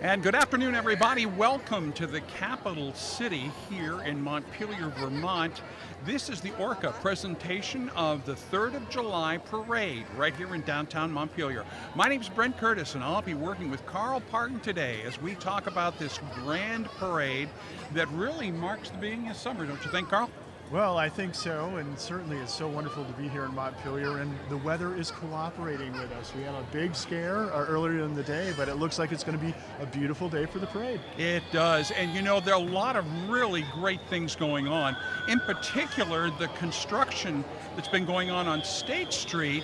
And good afternoon, everybody. Welcome to the capital city here in Montpelier, Vermont. This is the Orca presentation of the 3rd of July parade right here in downtown Montpelier. My name is Brent Curtis, and I'll be working with Carl Parton today as we talk about this grand parade that really marks the beginning of summer, don't you think, Carl? Well, I think so, and certainly it's so wonderful to be here in Montpelier, and the weather is cooperating with us. We had a big scare earlier in the day, but it looks like it's going to be a beautiful day for the parade. It does, and you know, there are a lot of really great things going on. In particular, the construction that's been going on State Street.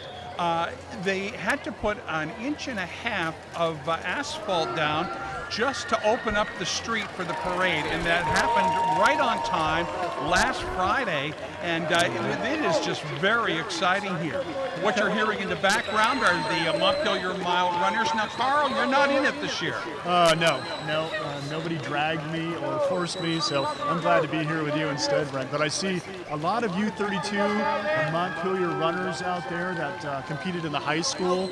They had to put an inch and a half of asphalt down just to open up the street for the parade, and that happened right on time last Friday, and it is just very exciting here. What you're hearing in the background are the Montpelier Mile runners. Now, Carl, you're not in it this year. No, nobody dragged me or forced me, so I'm glad to be here with you instead, Brent. But I see a lot of U32 Montpelier runners out there that competed in the high school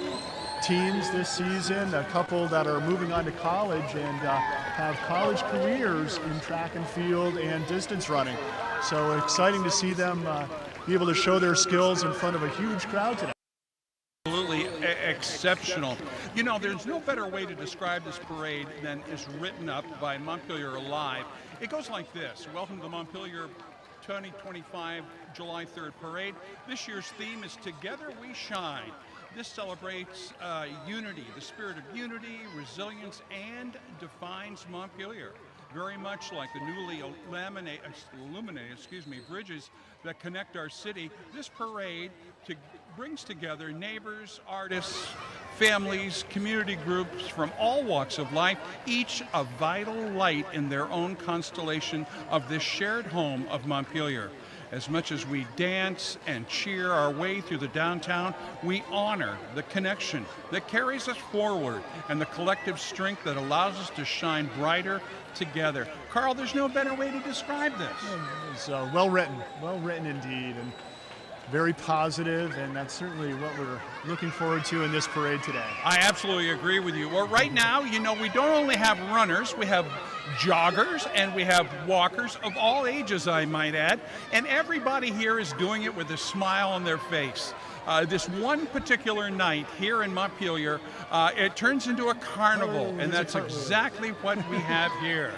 teams this season, a couple that are moving on to college and have college careers in track and field and distance running. So exciting to see them be able to show their skills in front of a huge crowd today. Absolutely exceptional. You know, there's no better way to describe this parade than is written up by Montpelier Alive. It goes like this: welcome to the Montpelier 2025 July 3rd parade. This year's theme is Together We Shine. This celebrates unity, the spirit of unity, resilience, and defines Montpelier. Very much like the newly illuminated bridges that connect our city, this parade brings together neighbors, artists, families, community groups from all walks of life, each a vital light in their own constellation of this shared home of Montpelier. As much as we dance and cheer our way through the downtown, we honor the connection that carries us forward and the collective strength that allows us to shine brighter together. Carl, there's no better way to describe this. It's well written indeed, and very positive, and that's certainly what we're looking forward to in this parade today. I absolutely agree with you. Well, right now, you know, we don't only have runners, we have joggers and we have walkers of all ages, I might add, and everybody here is doing it with a smile on their face. This one particular night here in Montpelier, it turns into a carnival, and that's exactly what we have here.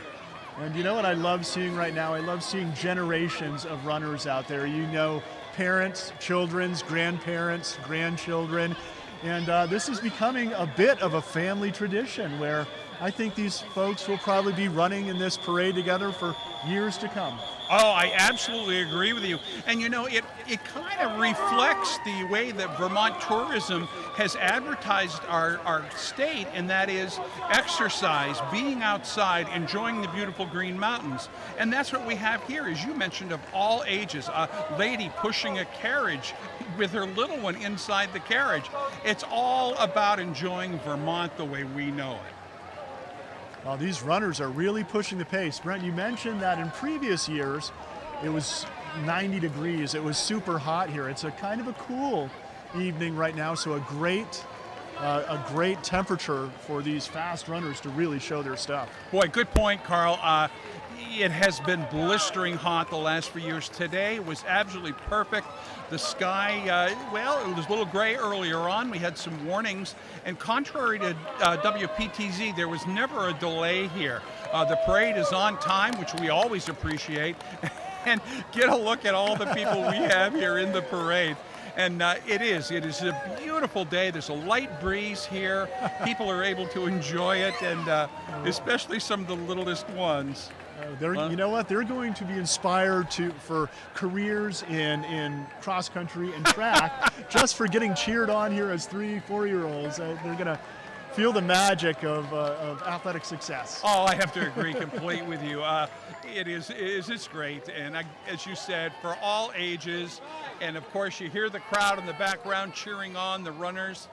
And you know what I love seeing right now? I love seeing generations of runners out there. You know, parents, children's, grandparents, grandchildren, and this is becoming a bit of a family tradition where I think these folks will probably be running in this parade together for years to come. Oh, I absolutely agree with you. And you know, it kind of reflects the way that Vermont tourism has advertised our state, and that is exercise, being outside, enjoying the beautiful green mountains. And that's what we have here, as you mentioned, of all ages. A lady pushing a carriage with her little one inside the carriage. It's all about enjoying Vermont the way we know it. Well, these runners are really pushing the pace. Brent, you mentioned that in previous years it was 90 degrees. It was super hot here. It's a kind of a cool evening right now, so a great temperature for these fast runners to really show their stuff. Boy, good point, Carl. It has been blistering hot the last few years. Today was absolutely perfect. The sky, well, it was a little gray earlier on. We had some warnings, and contrary to WPTZ, there was never a delay here. The parade is on time, which we always appreciate, and get a look at all the people we have here in the parade. And it is a beautiful day. There's a light breeze here. People are able to enjoy it, and especially some of the littlest ones. You know what? They're going to be inspired for careers in cross country and track just for getting cheered on here as 3-4-year-olds. They're going to feel the magic of athletic success. Oh, I have to agree completely with you. It's great, and as you said, for all ages, and of course you hear the crowd in the background cheering on the runners,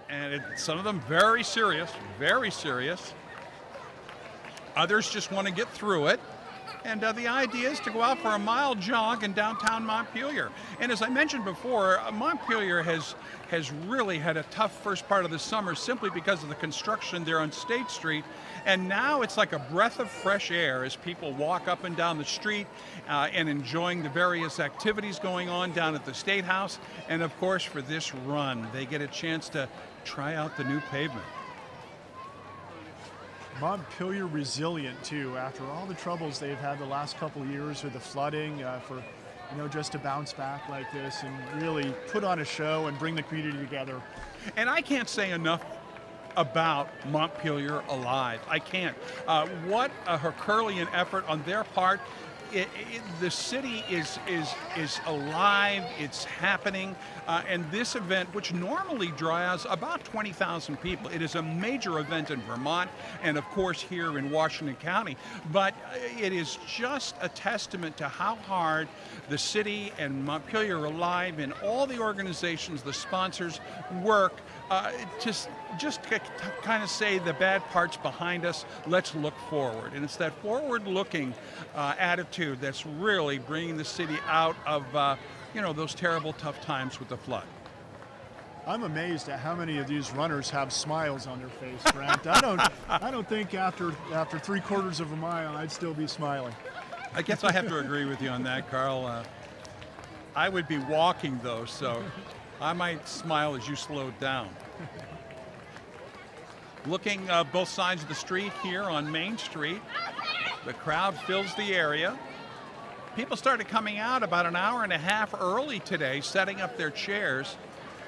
and some of them very serious. Others just want to get through it. And the idea is to go out for a mile jog in downtown Montpelier. And as I mentioned before, Montpelier has really had a tough first part of the summer simply because of the construction there on State Street. And now it's like a breath of fresh air as people walk up and down the street and enjoying the various activities going on down at the State House. And of course, for this run, they get a chance to try out the new pavement. Montpelier resilient too, after all the troubles they've had the last couple of years with the flooding, for just to bounce back like this and really put on a show and bring the community together. And I can't say enough about Montpelier Alive. I can't. What a Herculean effort on their part. The city is alive, it's happening, and this event, which normally draws about 20,000 people, it is a major event in Vermont and of course here in Washington County, but it is just a testament to how hard the city and Montpelier Alive and all the organizations, the sponsors, work just to kind of say the bad part's behind us, let's look forward. And it's that forward-looking attitude that's really bringing the city out of those terrible, tough times with the flood. I'm amazed at how many of these runners have smiles on their face, Brent. I don't think after 3/4 of a mile I'd still be smiling. I guess I have to agree with you on that, Carl. I would be walking though, so I might smile as you slowed down. Looking both sides of the street here on Main Street, the crowd fills the area. People started coming out about an hour and a half early today, setting up their chairs.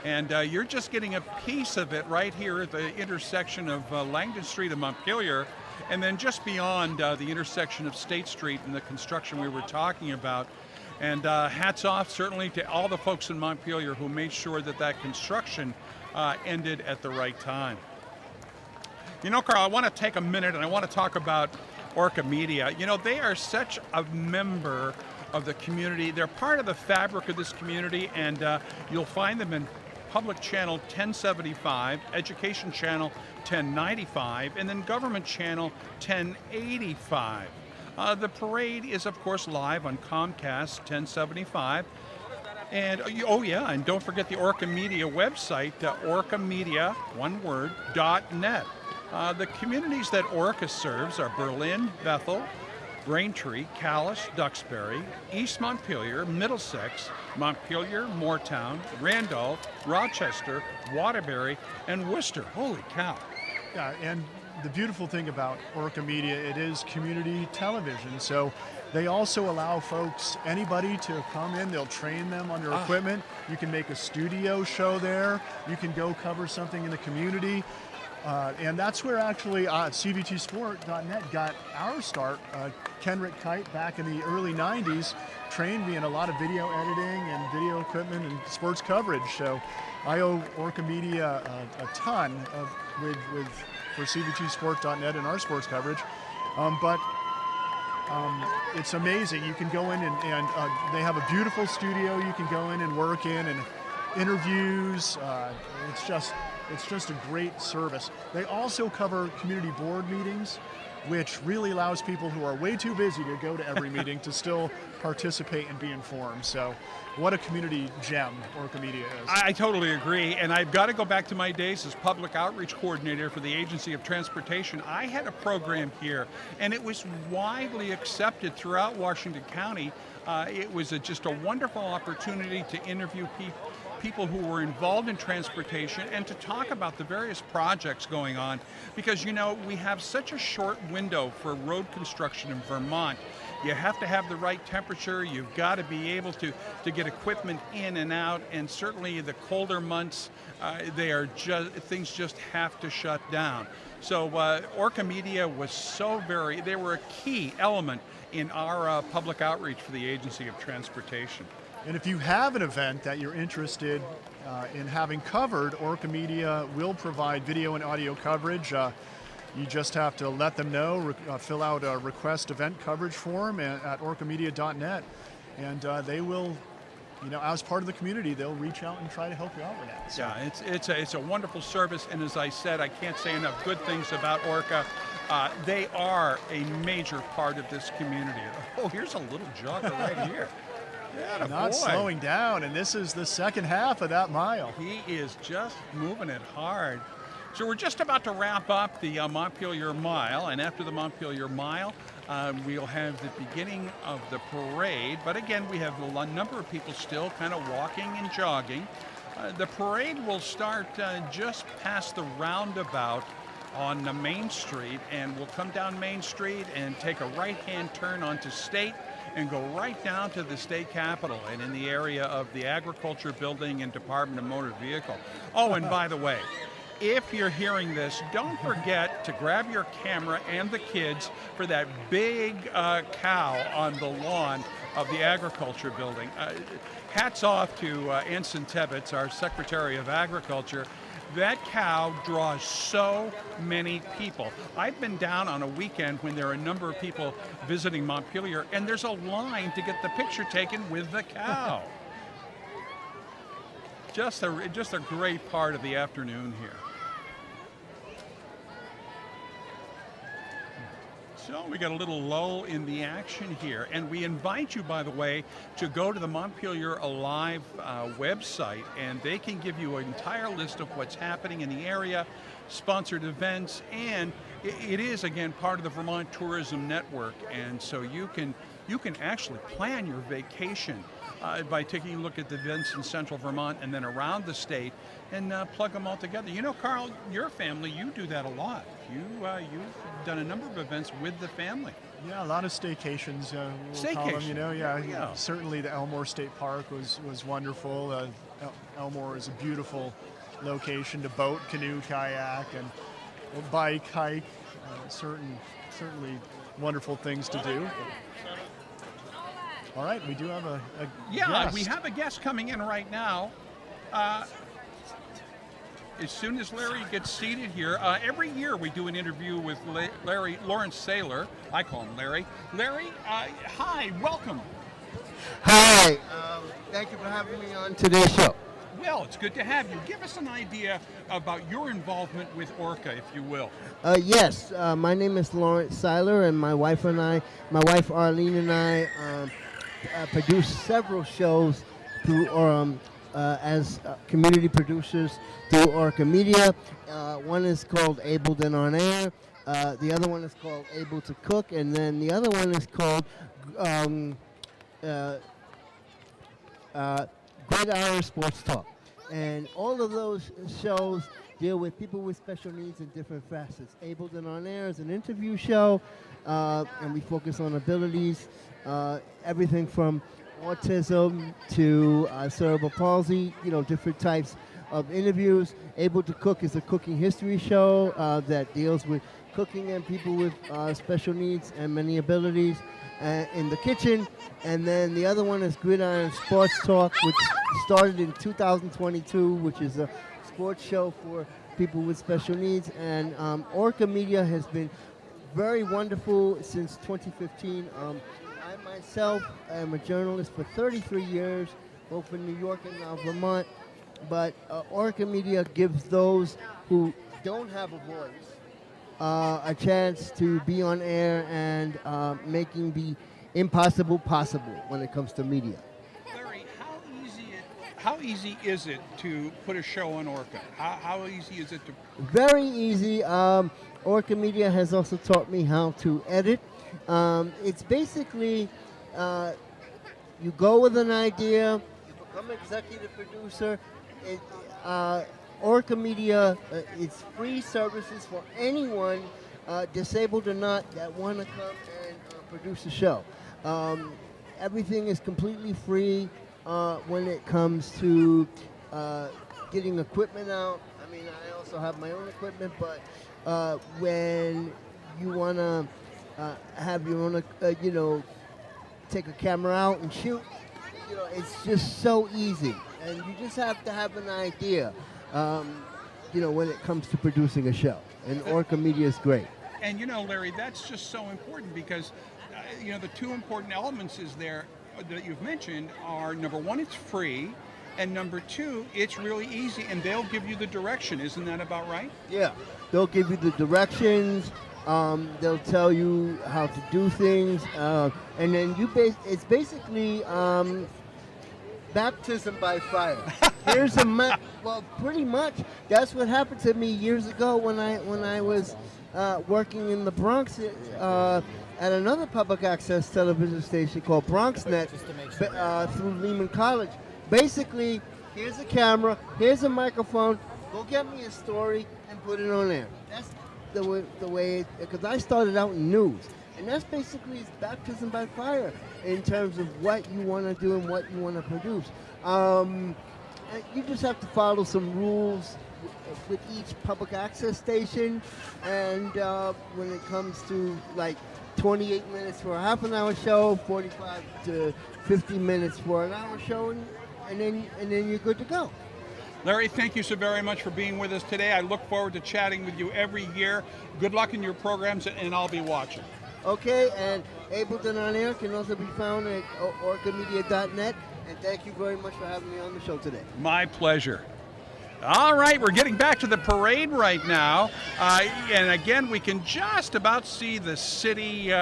And you're just getting a piece of it right here at the intersection of Langdon Street and Montpelier, and then just beyond the intersection of State Street and the construction we were talking about. And hats off certainly to all the folks in Montpelier who made sure that construction ended at the right time. Carl, I want to take a minute and I want to talk about Orca Media. They are such a member of the community. They're part of the fabric of this community, and you'll find them in Public Channel 1075, Education Channel 1095, and then Government Channel 1085. The parade is, of course, live on Comcast 1075. And and don't forget the Orca Media website, orcamedia, one word, .net. The communities that Orca serves are Berlin, Bethel, Braintree, Calais, Duxbury, East Montpelier, Middlesex, Montpelier, Moortown, Randolph, Rochester, Waterbury, and Worcester. Holy cow. Yeah, and the beautiful thing about Orca Media, it is community television. So they also allow folks, anybody to come in, they'll train them on their equipment. You can make a studio show there. You can go cover something in the community. And that's where actually cvtsport.net got our start. Kenrick Kite back in the early 90s trained me in a lot of video editing and video equipment and sports coverage. So I owe Orca Media a ton for cvtsport.net and our sports coverage. But it's amazing. You can go in and they have a beautiful studio you can go in and work in, and interviews. It's just a great service. They also cover community board meetings, which really allows people who are way too busy to go to every meeting to still participate and be informed. So what a community gem Orca Media is. I totally agree, and I've got to go back to my days as public outreach coordinator for the Agency of Transportation. I had a program here, and it was widely accepted throughout Washington County. It was just a wonderful opportunity to interview people who were involved in transportation and to talk about the various projects going on, because we have such a short window for road construction in Vermont. You have to have the right temperature, you've got to be able to get equipment in and out, and certainly the colder months, things just have to shut down. So Orca Media was they were a key element in our public outreach for the Agency of Transportation. And if you have an event that you're interested in having covered, Orca Media will provide video and audio coverage. You just have to let them know, fill out a request event coverage form at orcamedia.net, and they will, as part of the community, they'll reach out and try to help you out with that. So. Yeah, it's a wonderful service, and as I said, I can't say enough good things about Orca. They are a major part of this community. Oh, here's a little jogger right here. Not slowing down, and this is the second half of that mile. He is just moving it hard. So we're just about to wrap up the Montpelier Mile, and after the Montpelier Mile, we'll have the beginning of the parade. But again, we have a number of people still kind of walking and jogging. The parade will start just past the roundabout on the Main Street, and we'll come down Main Street and take a right-hand turn onto State and go right down to the state capitol and in the area of the Agriculture Building and Department of Motor Vehicle. Oh, and by the way, if you're hearing this, don't forget to grab your camera and the kids for that big cow on the lawn of the Agriculture Building. Hats off to Ensign Tebbets, our Secretary of Agriculture. That cow draws so many people. I've been down on a weekend when there are a number of people visiting Montpelier, and there's a line to get the picture taken with the cow. Just a great part of the afternoon here. So we got a little lull in the action here, and we invite you, by the way, to go to the Montpelier Alive website, and they can give you an entire list of what's happening in the area, sponsored events, and it is, again, part of the Vermont Tourism Network, and so you can actually plan your vacation by taking a look at the events in central Vermont and then around the state and plug them all together. You know, Carl, your family, you do that a lot. You've done a number of events with the family. Yeah, a lot of staycations. We'll call them, you know. Yeah, certainly the Elmore State Park was wonderful. Elmore is a beautiful location to boat, canoe, kayak, and bike, hike. Certainly wonderful things to do. All right, we do have a guest. We have a guest coming in right now. As soon as Larry gets seated here, every year we do an interview with Lawrence Seiler. I call him Larry. Larry, hi, welcome. Hi, thank you for having me on today's show. Well, it's good to have you. Give us an idea about your involvement with Orca, if you will. Yes, my name is Lawrence Seiler, and my wife Arlene and I produce several shows through as community producers through Orca Media. One is called Able and On Air. The other one is called Able to Cook, and then the other one is called Gridiron Sports Talk. And all of those shows deal with people with special needs in different facets. Able and On Air is an interview show, and we focus on abilities, everything from autism to cerebral palsy, different types of interviews. Able to Cook is a cooking history show that deals with cooking and people with special needs and many abilities in the kitchen. And then the other one is Gridiron Sports Talk, which started in 2022, which is a sports show for people with special needs. And Orca Media has been very wonderful since 2015. I myself am a journalist for 33 years, both in New York and now Vermont. But Orca Media gives those who don't have a voice a chance to be on air and making the impossible possible when it comes to media. Larry, how easy is it to put a show on Orca? How easy is it to? Very easy. Orca Media has also taught me how to edit. It's basically you go with an idea, you become executive producer. Orca Media, it's free services for anyone, disabled or not, that want to come and produce a show. Everything is completely free when it comes to getting equipment out. I mean, I also have my own equipment, but when you want to have your own, take a camera out and shoot, it's just so easy. And you just have to have an idea, when it comes to producing a show. And Orca Media is great. And Larry, that's just so important because, the two important elements that you've mentioned are, number one, it's free, and number two, it's really easy, and they'll give you the direction. Isn't that about right? Yeah, they'll give you the directions. They'll tell you how to do things, and then it's basically baptism by fire. Here's well, pretty much that's what happened to me years ago when I was working in the Bronx at another public access television station called BronxNet through Lehman College. Basically, here's a camera, here's a microphone. Go get me a story and put it on air. That's the way, because I started out in news, and that's basically baptism by fire in terms of what you want to do and what you want to produce. You just have to follow some rules with each public access station, and when it comes to like 28 minutes for a half an hour show, 45 to 50 minutes for an hour show, and then you're good to go. Larry, thank you so very much for being with us today. I look forward to chatting with you every year. Good luck in your programs, and I'll be watching. Okay, and Ableton on Air can also be found at orcamedia.net. And thank you very much for having me on the show today. My pleasure. All right, we're getting back to the parade right now. And again, we can just about see the city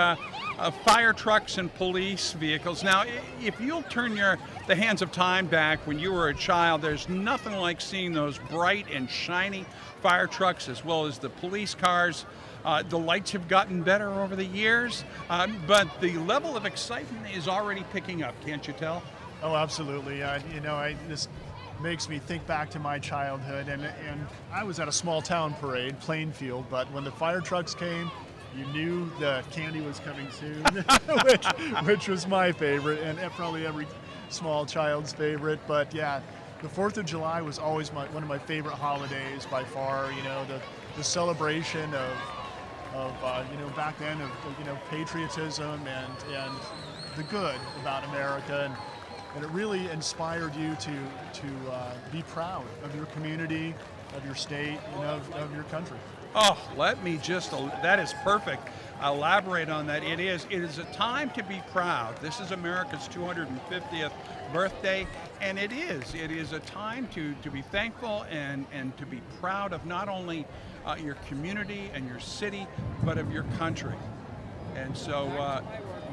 fire trucks and police vehicles. Now, if you'll turn the hands of time back when you were a child, there's nothing like seeing those bright and shiny fire trucks as well as the police cars. The lights have gotten better over the years, but the level of excitement is already picking up, can't you tell? Oh, absolutely. This makes me think back to my childhood, and I was at a small town parade, Plainfield, but when the fire trucks came, you knew the candy was coming soon, which was my favorite, and probably every small child's favorite. But yeah, the 4th of July was always one of my favorite holidays by far. The celebration of back then of patriotism and the good about America, and it really inspired you to be proud of your community, of your state, and of your country. Oh, let me that is perfect. Elaborate on that. It is a time to be proud. This is America's 250th birthday, and it is a time to be thankful and to be proud of not only your community and your city, but of your country. And so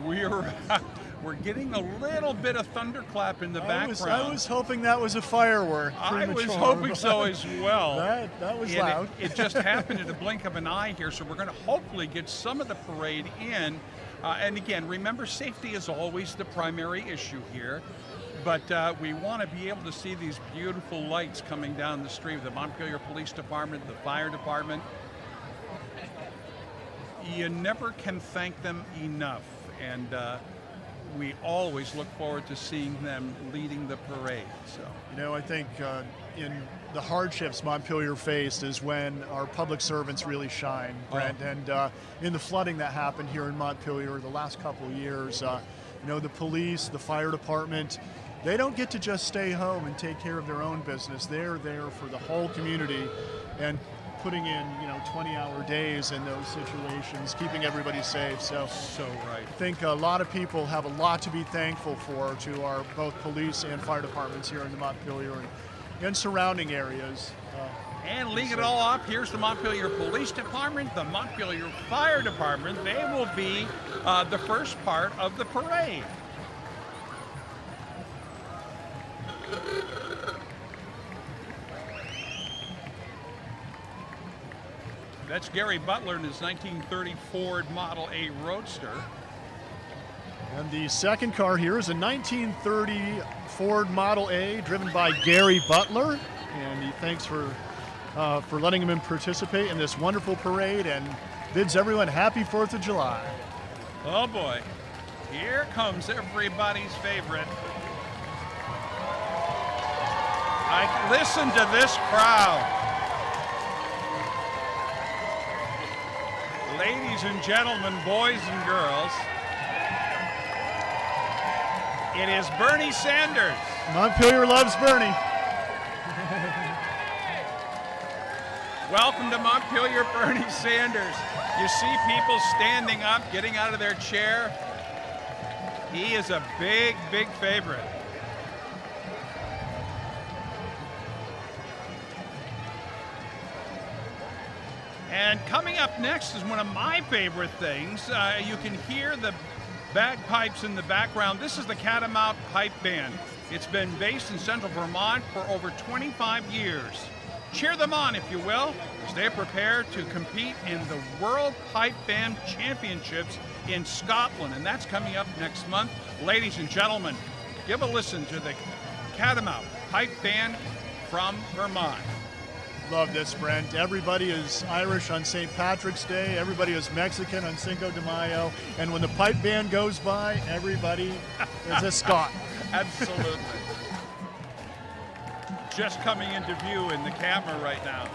we're getting a little bit of thunderclap in the background. I was hoping that was a firework. I was hoping so as well. That was loud. It just happened in the blink of an eye here, so we're going to hopefully get some of the parade in. And again, remember, safety is always the primary issue here. But we want to be able to see these beautiful lights coming down the street. The Montpelier Police Department, the Fire Department. You never can thank them enough. And we always look forward to seeing them leading the parade. So, I think in the hardships Montpelier faced is when our public servants really shine, Brent. And in the flooding that happened here in Montpelier the last couple of years, the police, the fire department, they don't get to just stay home and take care of their own business. They're there for the whole community and putting in 20-hour days in those situations, keeping everybody safe. So right. I think a lot of people have a lot to be thankful for to our both police and fire departments here in the Montpelier and surrounding areas. And leading it all up, here's the Montpelier Police Department, the Montpelier Fire Department. They will be the first part of the parade. That's Gary Butler in his 1930 Ford Model A Roadster. And the second car here is a 1930 Ford Model A driven by Gary Butler. And he thanks for letting him participate in this wonderful parade and bids everyone happy 4th of July. Oh boy, here comes everybody's favorite. Listen to this crowd. Ladies and gentlemen, boys and girls, it is Bernie Sanders. Montpelier loves Bernie. Welcome to Montpelier, Bernie Sanders. You see people standing up, getting out of their chair. He is a big, big favorite. And coming up next is one of my favorite things. You can hear the bagpipes in the background. This is the Catamount Pipe Band. It's been based in central Vermont for over 25 years. Cheer them on, if you will, as they prepare to compete in the World Pipe Band Championships in Scotland, and that's coming up next month. Ladies and gentlemen, give a listen to the Catamount Pipe Band from Vermont. Love this, Brent. Everybody is Irish on St. Patrick's Day. Everybody is Mexican on Cinco de Mayo. And when the pipe band goes by, everybody is a Scot. Absolutely. Just coming into view in the camera right now.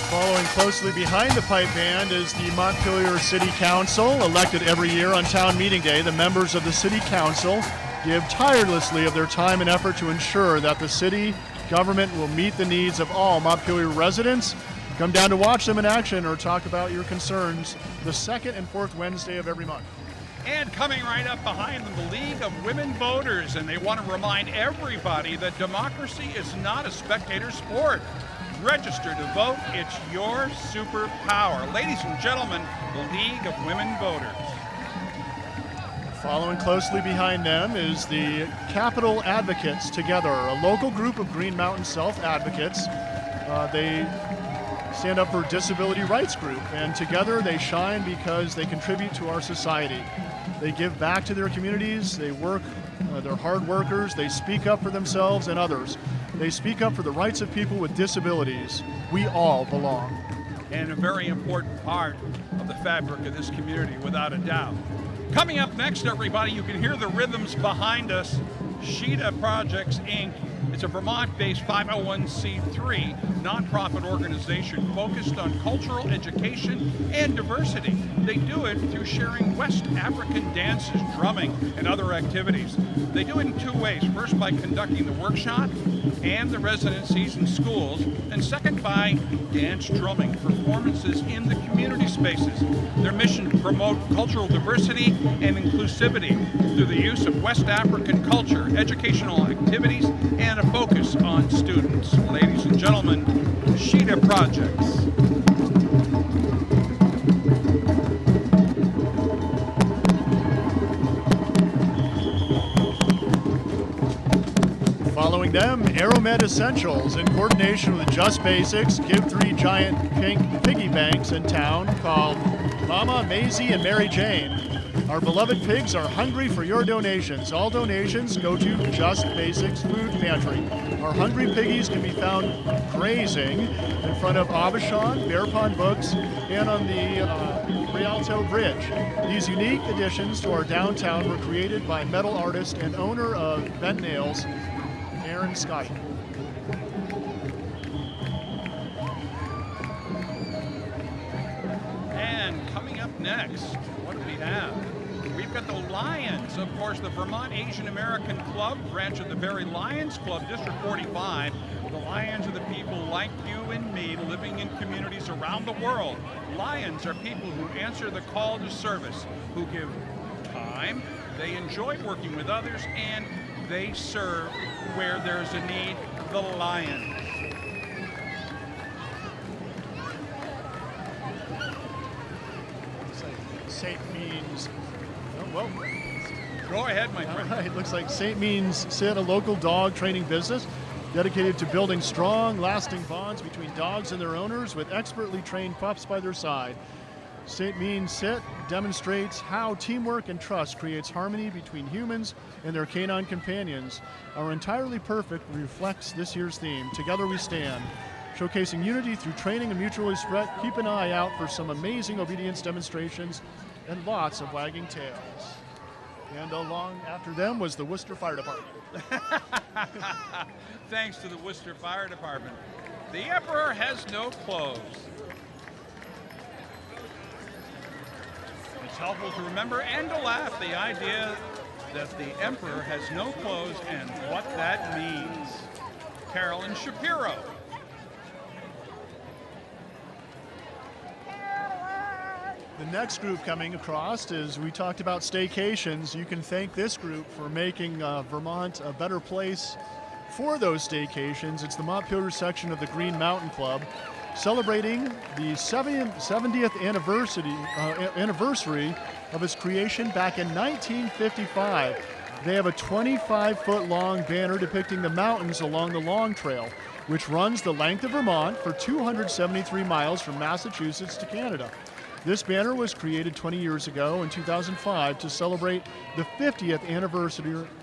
Following closely behind the pipe band is the Montpelier City Council, elected every year on town meeting day. The members of the City Council give tirelessly of their time and effort to ensure that the city government will meet the needs of all Montpelier residents. Come down to watch them in action or talk about your concerns the second and fourth Wednesday of every month. And coming right up behind them, the League of Women Voters, and they want to remind everybody that democracy is not a spectator sport. Register to vote. It's your superpower. Ladies and gentlemen, the League of Women Voters. Following closely behind them is the Capital Advocates Together, a local group of Green Mountain self-advocates. They stand up for disability rights group, and together they shine because they contribute to our society. They give back to their communities, they work, they're hard workers, they speak up for themselves and others. They speak up for the rights of people with disabilities. We all belong. And a very important part of the fabric of this community, without a doubt. Coming up next, everybody, you can hear the rhythms behind us. Sheeta Projects, Inc. It's a Vermont-based 501c3 nonprofit organization focused on cultural education and diversity. They do it through sharing West African dances, drumming, and other activities. They do it in two ways. First, by conducting the workshop and the residencies in schools, and second, by dance drumming performances in the community spaces. Their mission to promote cultural diversity and inclusivity through the use of West African culture, educational activities, and a focus on students. Ladies and gentlemen, Sheeta Projects. Following them, Aeromed Essentials, in coordination with Just Basics, give 3 giant pink piggy banks in town called Mama, Maisie, and Mary Jane. Our beloved pigs are hungry for your donations. All donations go to Just Basics Food Pantry. Our hungry piggies can be found grazing in front of Abishon, Bear Pond Books, and on the Rialto Bridge. These unique additions to our downtown were created by metal artist and owner of Bent Nails, Aaron Scott. And coming up next, what do we have? We've got the Lions, of course, the Vermont Asian American Club, branch of the Barrie Lions Club, District 45. The Lions are the people like you and me living in communities around the world. Lions are people who answer the call to service, who give time, they enjoy working with others, and they serve where there's a need. The Lions. St. Means. Oh, well. Go ahead, my friend. All right, looks like St. Means Sit, a local dog training business dedicated to building strong, lasting bonds between dogs and their owners with expertly trained pups by their side. St. Means Sit demonstrates how teamwork and trust creates harmony between humans and their canine companions. Our Entirely Perfect reflects this year's theme, Together We Stand, showcasing unity through training and mutual respect. Keep an eye out for some amazing obedience demonstrations and lots of wagging tails. And along after them was the Worcester Fire Department. Thanks to the Worcester Fire Department. The Emperor has no clothes. It's helpful to remember and to laugh the idea that the Emperor has no clothes and what that means. Carolyn Shapiro. The next group coming across is, we talked about staycations. You can thank this group for making Vermont a better place for those staycations. It's the Montpelier section of the Green Mountain Club, celebrating the 70th anniversary of its creation back in 1955. They have a 25-foot long banner depicting the mountains along the Long Trail, which runs the length of Vermont for 273 miles from Massachusetts to Canada. This banner was created 20 years ago in 2005 to celebrate the 50th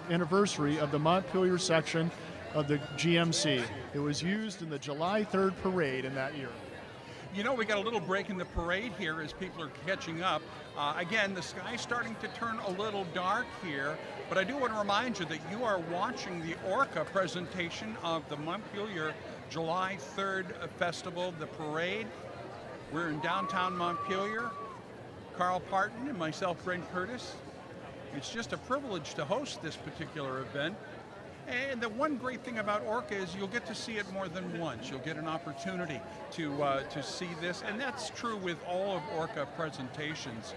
anniversary of the Montpelier section of the GMC. It was used in the July 3rd parade in that year. You know, we got a little break in the parade here as people are catching up. Again, the sky's starting to turn a little dark here, but I do want to remind you that you are watching the Orca presentation of the Montpelier July 3rd Festival, the parade. We're in downtown Montpelier. Carl Parton and myself, Brent Curtis. It's just a privilege to host this particular event. And the one great thing about Orca is you'll get to see it more than once. You'll get an opportunity to see this, and that's true with all of Orca presentations.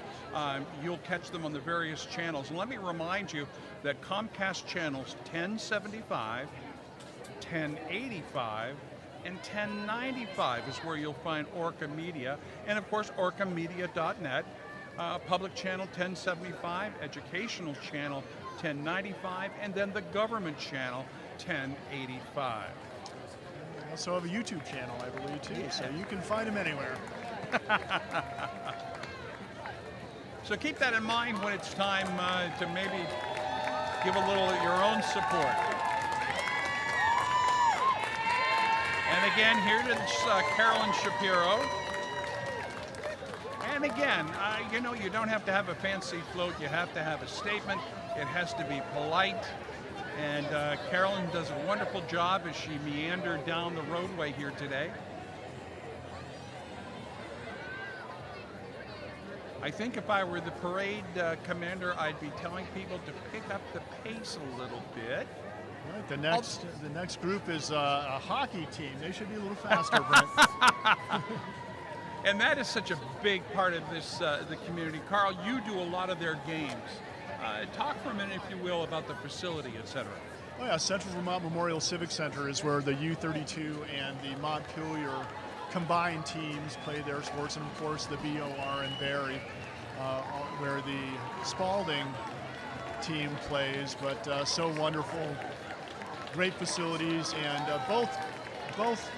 You'll catch them on the various channels. And let me remind you that Comcast channels 1075, 1085, and 1095 is where you'll find Orca Media, and of course orcamedia.net, public channel 1075, educational channel 1095, and then the government channel 1085. We also have a YouTube channel, I believe, too, yeah. So you can find them anywhere. So keep that in mind when it's time to maybe give a little of your own support. And again, here is Carolyn Shapiro. And again, you know, you don't have to have a fancy float. You have to have a statement. It has to be polite. And Carolyn does a wonderful job as she meandered down the roadway here today. I think if I were the parade commander, I'd be telling people to pick up the pace a little bit. Right, the next group is a hockey team. They should be a little faster, Brent. And that is such a big part of this the community. Carl, you do a lot of their games. Talk for a minute, if you will, about the facility, etc. Oh yeah, Central Vermont Memorial Civic Center is where the U32 and the Montpelier combined teams play their sports, and of course the BOR and Barrie, where the Spalding team plays. But so wonderful, great facilities, and both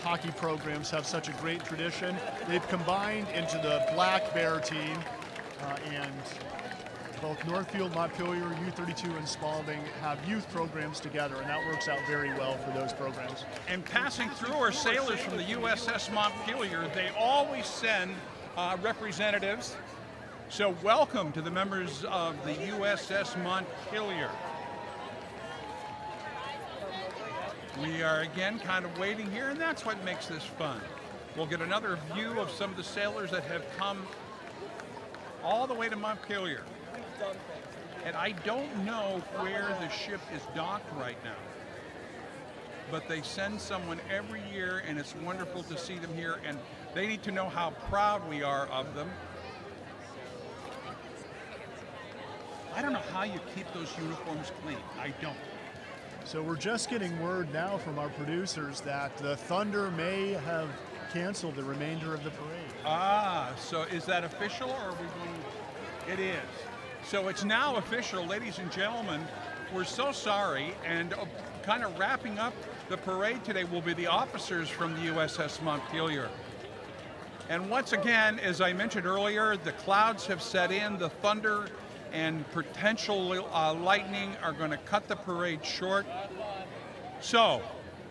hockey programs have such a great tradition. They've combined into the Black Bear team, and both Northfield, Montpelier, U32, and Spalding have youth programs together, and that works out very well for those programs. And passing through are sailors from the USS Montpelier. They always send representatives. So welcome to the members of the USS Montpelier. We are again kind of waiting here, and that's what makes this fun. We'll get another view of some of the sailors that have come all the way to Montpelier. And I don't know where the ship is docked right now, but they send someone every year, and it's wonderful to see them here, and they need to know how proud we are of them. I don't know how you keep those uniforms clean. I don't. So we're just getting word now from our producers that the Thunder may have canceled the remainder of the parade. Ah, so is that official, or are we going? It is. So it's now official, ladies and gentlemen. We're so sorry, and kind of wrapping up the parade today will be the officers from the USS Montpelier. And once again, as I mentioned earlier, the clouds have set in. The thunder and potential lightning are going to cut the parade short. So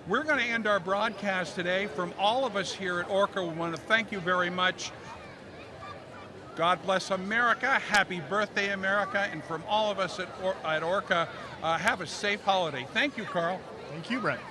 we're going to end our broadcast today. From all of us here at Orca, we want to thank you very much. God bless America. Happy birthday, America. And from all of us at Orca, have a safe holiday. Thank you, Carl. Thank you, Brent.